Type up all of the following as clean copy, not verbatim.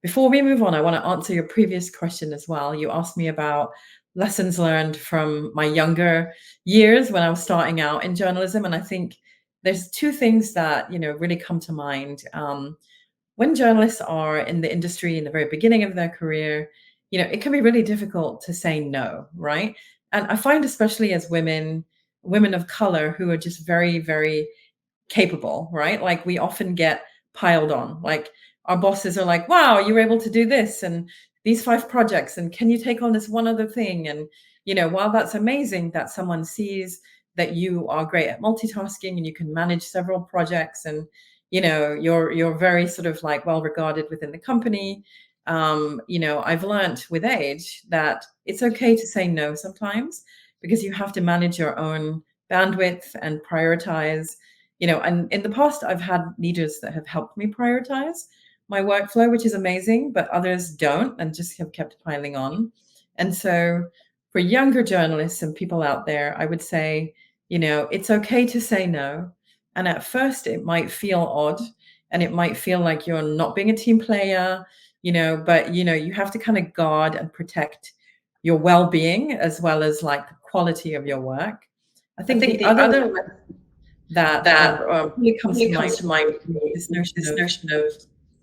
before we move on, I want to answer your previous question as well. You asked me about lessons learned from my younger years when I was starting out in journalism, and I think there's two things that really come to mind. When journalists are in the industry in the very beginning of their career, it can be really difficult to say no, right? And I find, especially as women of color who are just very, very capable, right? Like we often get piled on. Like our bosses are like, wow, you were able to do this and these 5 projects, and can you take on this one other thing? And while that's amazing that someone sees that you are great at multitasking and you can manage several projects, and you're very sort of like well regarded within the company. I've learned with age that it's okay to say no sometimes, because you have to manage your own bandwidth and prioritize. And in the past, I've had leaders that have helped me prioritize my workflow, which is amazing, but others don't and just have kept piling on. And so for younger journalists and people out there, I would say, it's okay to say no. And at first it might feel odd and it might feel like you're not being a team player, but you have to kind of guard and protect your well-being as well as like the quality of your work. I think the other that really comes to mind this notion of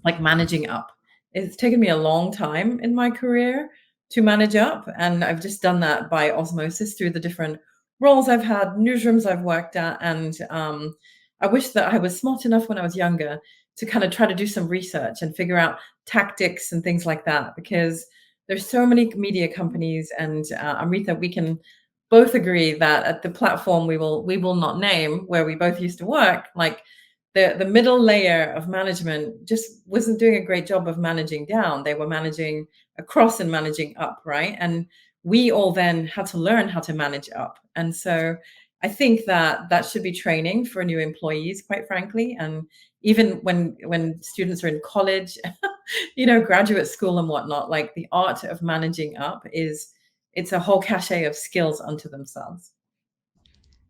like managing up. It's taken me a long time in my career to manage up, and I've just done that by osmosis through the different roles I've had, newsrooms I've worked at, and I wish that I was smart enough when I was younger to kind of try to do some research and figure out tactics and things like that, because there's so many media companies, and Amrita, we can both agree that at the platform we will not name, where we both used to work, like the middle layer of management just wasn't doing a great job of managing down. They were managing across and managing up, right? And we all then had to learn how to manage up. And so I think that that should be training for new employees, quite frankly. And even when students are in college, graduate school and whatnot, like the art of managing up it's a whole cachet of skills unto themselves.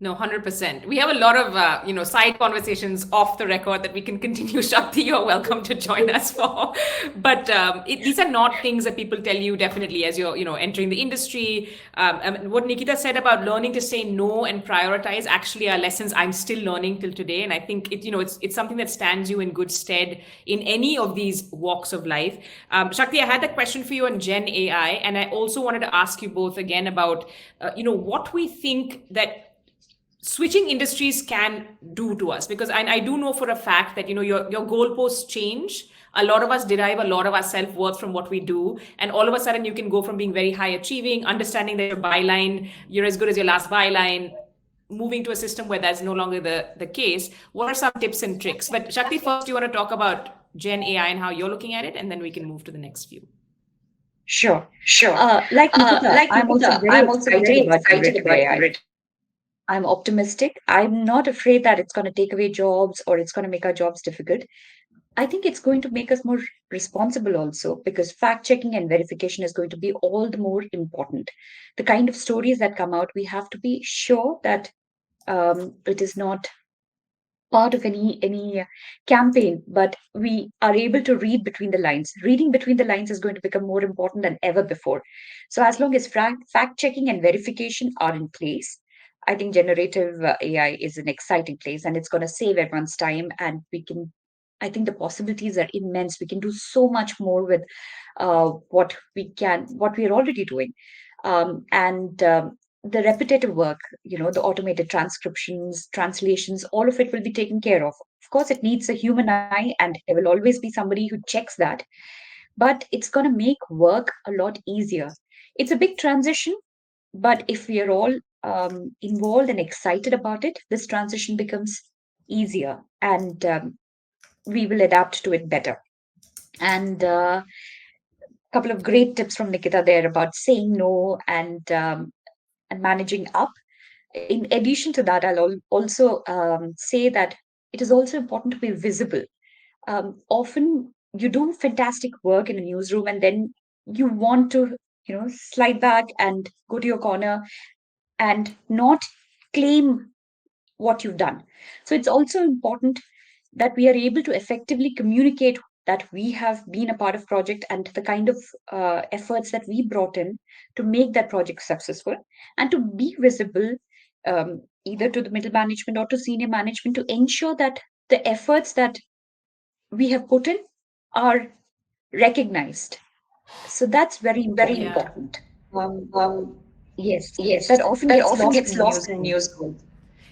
No, 100%. We have a lot of, side conversations off the record that we can continue. Shakti, you're welcome to join us for. But these are not things that people tell you definitely as you're, entering the industry. What Nikita said about learning to say no and prioritize actually are lessons I'm still learning till today. And I think it's something that stands you in good stead in any of these walks of life. Shakti, I had a question for you on Gen AI, and I also wanted to ask you both again about, what we think that switching industries can do to us, because I do know for a fact that your goalposts change. A lot of us derive a lot of our self-worth from what we do, and all of a sudden you can go from being very high achieving, understanding that your byline, you're as good as your last byline, moving to a system where that's no longer the case. What are some tips and tricks? But Shakti, first you want to talk about Gen AI and how you're looking at it, and then we can move to the next few. Sure. Sure. Like Nikita, Like I'm also Nikita, very I'm also excited very about excited generative about AI. generative. I'm optimistic. I'm not afraid that it's going to take away jobs or it's going to make our jobs difficult. I think it's going to make us more responsible also, because fact checking and verification is going to be all the more important. The kind of stories that come out, we have to be sure that it is not part of any campaign, but we are able to read between the lines. Reading between the lines is going to become more important than ever before. So as long as fact checking and verification are in place, I think generative AI is an exciting place, and it's going to save everyone's time, and we can. I think the possibilities are immense. We can do so much more with what we are already doing, and the repetitive work, the automated transcriptions, translations, all of it will be taken care of. Of course, it needs a human eye, and there will always be somebody who checks that, but it's going to make work a lot easier. It's a big transition, but if we are all involved and excited about it, this transition becomes easier, and we will adapt to it better. And a couple of great tips from Nikita there about saying no and managing up. In addition to that, I'll also say that it is also important to be visible. Often you do fantastic work in a newsroom, and then you want to, slide back and go to your corner and not claim what you've done. So it's also important that we are able to effectively communicate that we have been a part of project and the kind of efforts that we brought in to make that project successful, and to be visible, either to the middle management or to senior management, to ensure that the efforts that we have put in are recognized. So that's very Yeah. important. Um, yes, Yes, that often that gets often lost gets in lost news. in news.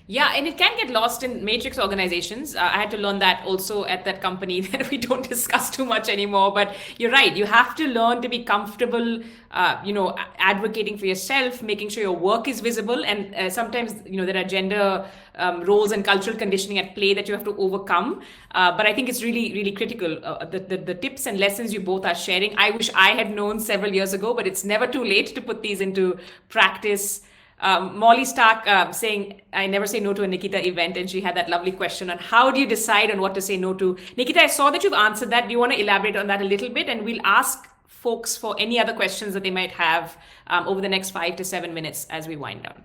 Yeah, and it can get lost in matrix organizations. I had to learn that also at that company that we don't discuss too much anymore. But you're right. You have to learn to be comfortable, advocating for yourself, making sure your work is visible. And sometimes, there are gender roles and cultural conditioning at play that you have to overcome. But I think it's really, really critical. The tips and lessons you both are sharing, I wish I had known several years ago, but it's never too late to put these into practice. Molly Stark saying, I never say no to a Niketa event. And she had that lovely question on how do you decide on what to say no to? Niketa, I saw that you've answered that. Do you want to elaborate on that a little bit? And we'll ask folks for any other questions that they might have over the next 5 to 7 minutes as we wind down.